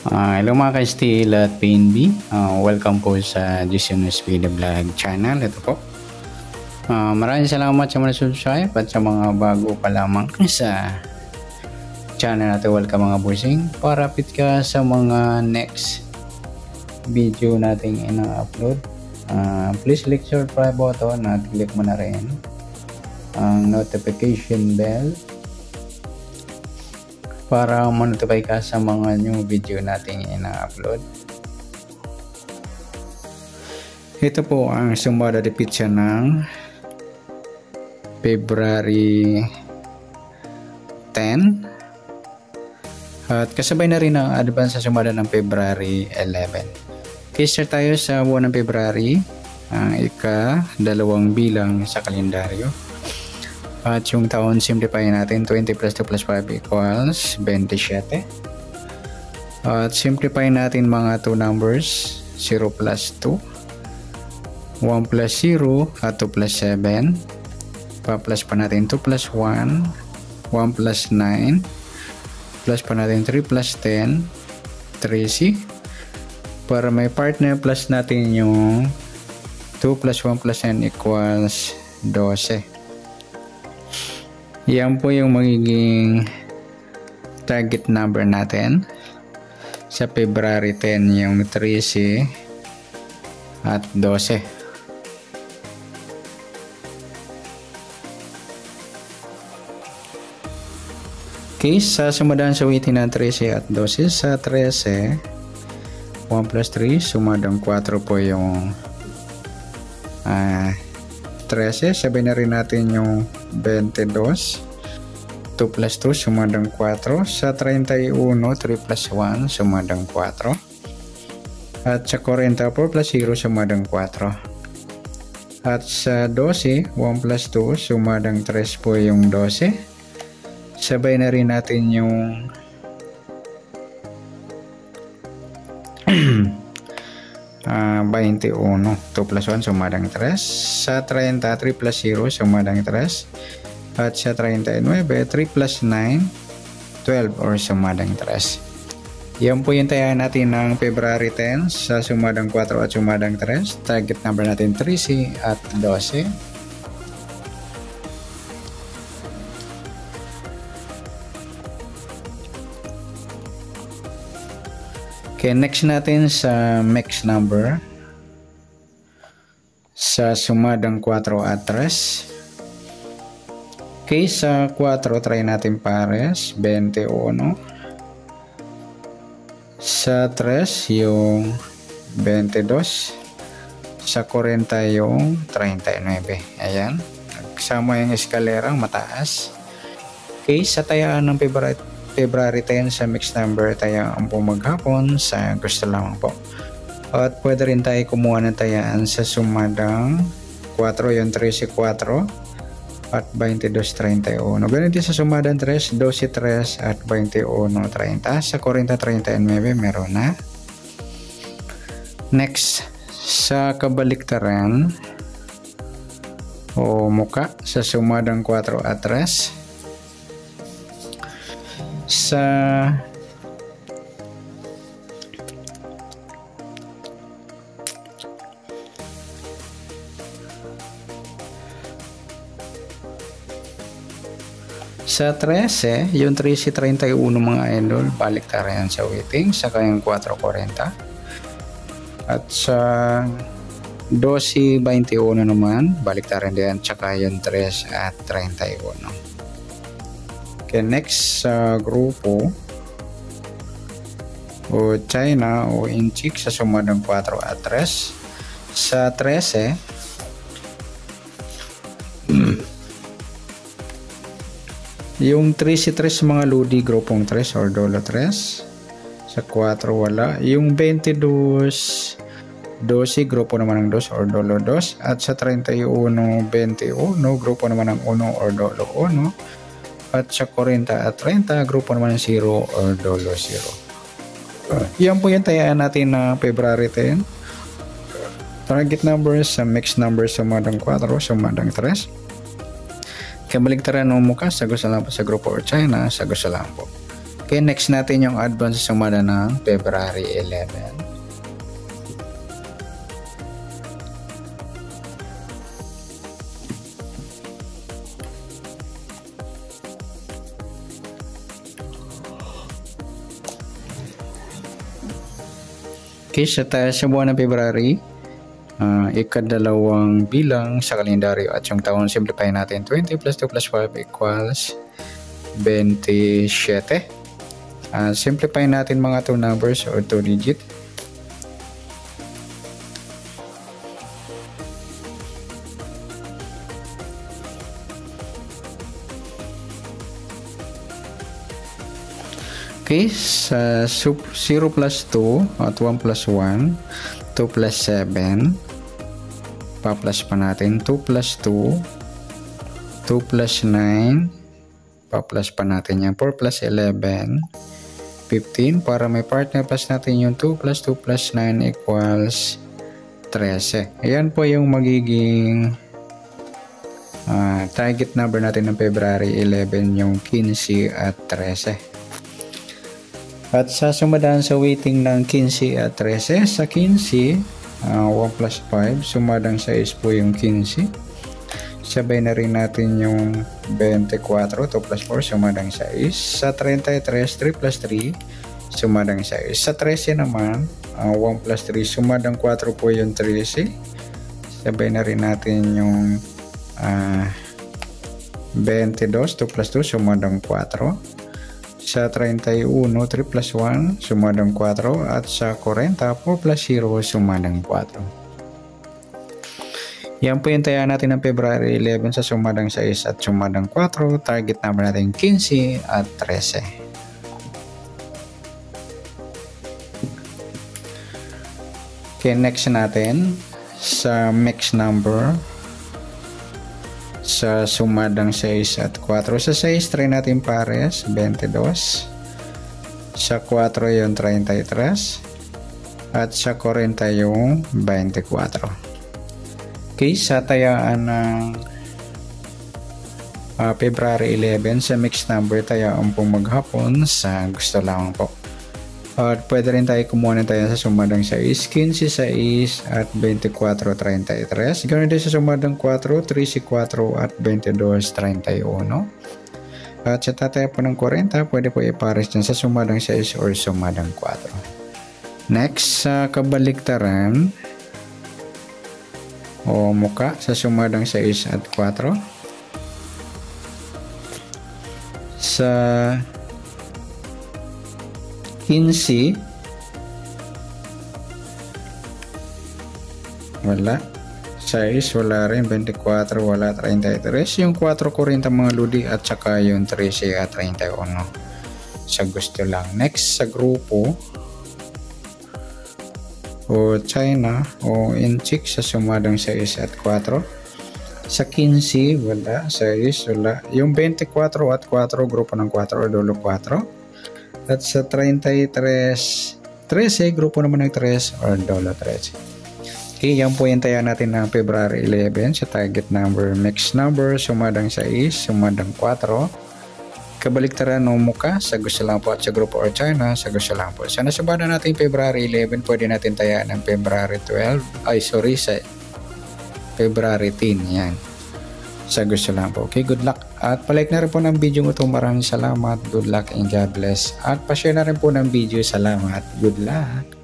Hello mga ka-Steel at PNB. Welcome po sa Jisunus Video Vlog channel. Ito po. Maraming salamat sa mga subscribe at sa mga bago pa lamang sa channel natin. Welcome mga bossing. Para update ka sa mga next video nating ina-upload. Please click subscribe button at click mo na rin ang notification bell para ma-notify ka sa mga new video nating ina-upload. Ito po ang sumada de pizza ng February 10 at kasabay na rin ang advance sa sumada ng February 11. Okay, start tayo sa buwan ng February, ang ika-2 bilang sa kalendaryo. At yung taon, simplify natin. 20 plus 2 plus 5 equals 27. At simplify natin mga 2 numbers. 0 plus 2. 1 plus 0 at 2 plus 7. Pa-plus pa natin 2 plus 1. 1 plus 9. Plus pa natin 3 plus 10. 3C. Para may partner, plus natin yung 2 plus 1 plus n equals 12. Yan po yung magiging target number natin sa February 10, yung 13 at 12. Okay, sa sumadaan sa weighting ng 13 at 12, sa 13 1 plus 3 sumadang 4 po yung 13, sabay na rin natin yung 22. 2 plus 2 sumadang 4. Sa 31, 3 plus 1 sumadang 4. At sa 44 plus 0 sumadang 4. At sa 12, 1 plus 2 sumadang 3 po yung 12. Sabay na rin natin yung 21. 2 plus 1 sumadang 3. Sa 30, 3 plus 0 sumadang 3. At sa 39, 3 plus 9 12 or sumadang 3. Yan po yung tayahan natin ng February 10 sa sumadang 4 at sumadang 3. Target number natin 13 at 12. Okay, next natin sa mix number sa sumadang 4 at 3. Okay, sa 4 try natin pares 21. Sa 3 yung 22. Sa 40 yung 39. Ayan, nagsama yung escalerang mataas. Okay, sa tayaan ng February 10 sa mixed number tayo ang po maghapon sa gusto lamang po. At pwede rin tayo kumuha ng tayaan sa sumadang 4, yung 13 4 at 22 31. Ganito sa sumadang 3, 12 3 at 21 30. Sa 40 39 meron na. Next, sa kabaliktaran o muka sa sumadang 4 at 3. Sa sa 13, yung 13 31 mga idol, baliktaran sa weighting, saka yung 440. At sa 12 21 naman, baliktaran din, saka yung 3 at 31. Okay, next sa grupo o China o Inchik sa sumadang 4 at 3. Sa 13, yung 3 mga ludi grupong 3 or dolo 3. Sa 4 wala. Yung 22 12 grupo naman ng 2 or dolo 2. At sa 31 21 grupo naman ng 1 or dolo 1. At sa 40 at 30, grupo naman ng 0 or dolo 0. Yan po yung tayaan natin na February 10. Target numbers sa mixed numbers sumadang 4, sumadang 3. Kabaligtaran mo mukha, sagot sa lang po sa grupo or China, sagot sa lang po. Okay, next natin yung advance sa sumada ng February 11. Okay, sa buwan ng February, ikadalawang bilang sa kalendaryo at yung taon, simplify natin. 20 plus 2 plus 5 equals 27. Simplify natin mga 2 numbers or 2 digit. Okay, sa 0 plus 2 at 1 plus 1, 2 plus 7, pa-plus pa natin, 2 plus 2, 2 plus 9, pa-plus pa natin yan, 4 plus 11, 15, para may partner plus natin yung 2 plus 2 plus 9 equals 13. Ayan po yung magiging target number natin ng February 11, yung 15 at 13. At sa sumadaan sa weighting ng 15 at 13, sa 15, 1 plus 5, sumadang 6 po yung 15. Sabay na rin natin yung 24, 2 plus 4, sumadang 6. Sa 33, 3 plus 3, sumadang 6. Sa 13 naman, 1 plus 3, sumadang 4 po yung 13. Sabay na rin natin yung 22, 2 plus 2, sumadang 4. Sa 31, 3 plus 1, sumadang 4. At sa 40, 4 plus 0, sumadang 4. Yan po yung taya natin ng February 11 sa sumadang 6 at sumadang 4. Target number natin 15 at 13. Okay, next natin sa mixed number. Sa sumadang 6 at 4. Sa 6, try natin pares, 22. Sa 4 yung 33. At sa 40 yung 24. Okay, sa tayaan ng February 11, sa mixed number, tayaan po maghapon sa gusto lang po. At pwede rin tayo kumuha tayo sa sumadang 6, 15, 6 at 24, 33. Ganoon din sa sumadang 4, 13, 4 at 22, 31. At sa tataya po ng 40, pwede po ipares dyan sa sumadang 6 or sumadang 4. Next, sa kabaliktaran o muka sa sumadang 6 at 4. Sa 15, wala. 6, wala rin. 24, wala. 33. Yung 4 ko rin mga ludi at saka yung 13 at 31. Sa gusto lang. Next, sa grupo o China o Inchik sa sumadang 6 at 4. Sa 15, wala. 6, wala. Yung 24 at 4, grupo ng 4 o dulo 4. At sa 33, 13, grupo naman ng 3 or dolo 13. Okay, yan po yung taya natin ng February 11 sa target number, mixed number, sumadang 6, sumadang 4. Kabaliktaran ng muka, sa gusto lang po at sa grupo or China, sa gusto lang po. Sa nasabada natin February 11, pwede natin tayaan ng February 12, sa February 10, yan. Sa gusto lang po. Okay, good luck. At palike na rin po ng video ito. Maraming salamat. Good luck and God bless. At pa-share na rin po ng video. Salamat. Good luck.